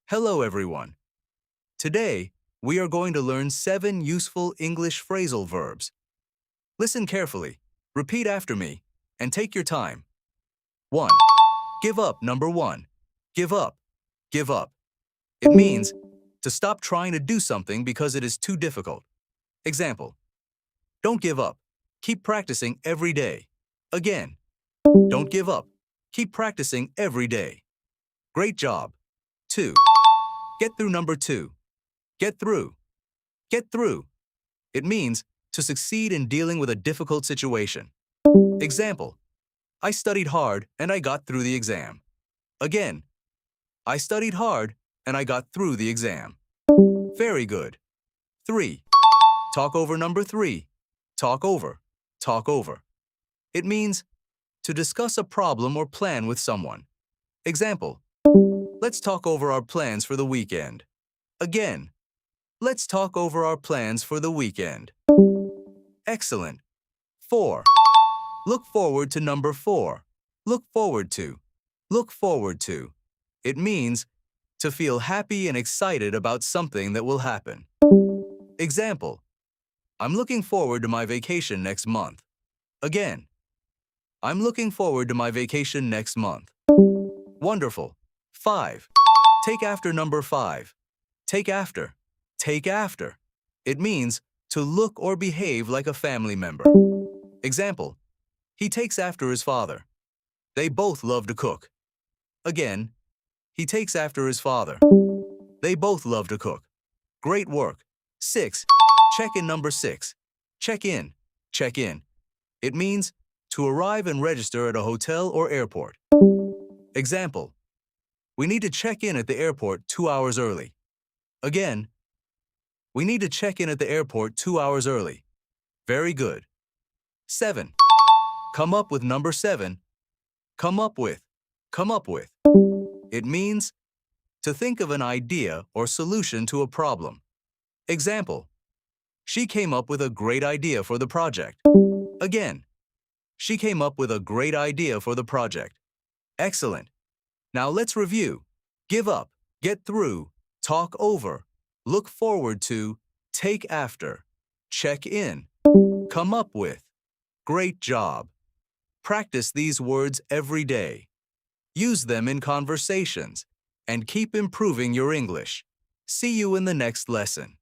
Hello, everyone. Today, we are going to learn 7 useful English phrasal verbs. Listen carefully, repeat after me, and take your time. 1. Give up. Number 1. Give up. Give up. It means to stop trying to do something because it is too difficult. Example: don't give up. Keep practicing every day. Again, don't give up. Keep practicing every day. Great job. 2. Get through. Number 2. Get through. Get through. It means to succeed in dealing with a difficult situation. Example: I studied hard and I got through the exam. Again, I studied hard and I got through the exam. Very good. 3. Talk over. Number 3. Talk over. Talk over. It means to discuss a problem or plan with someone. Example: let's talk over our plans for the weekend. Again, let's talk over our plans for the weekend. Excellent. 4. Look forward to. Number 4. Look forward to. Look forward to. It means to feel happy and excited about something that will happen. Example: I'm looking forward to my vacation next month. Again, I'm looking forward to my vacation next month. Wonderful. 5. Take after. Number 5. Take after. Take after. It means to look or behave like a family member. Example: he takes after his father. They both love to cook. Again, he takes after his father. They both love to cook. Great work. 6. Check in. Number 6. Check in. Check in. It means to arrive and register at a hotel or airport. Example: we need to check in at the airport 2 hours early. Again, we need to check in at the airport 2 hours early. Very good. 7. Come up with. Number 7. Come up with. Come up with. It means to think of an idea or solution to a problem. Example: she came up with a great idea for the project. Again, she came up with a great idea for the project. Excellent. Now let's review. Give up, get through, talk over, look forward to, take after, check in, come up with. Great job. Practice these words every day. Use them in conversations and keep improving your English. See you in the next lesson.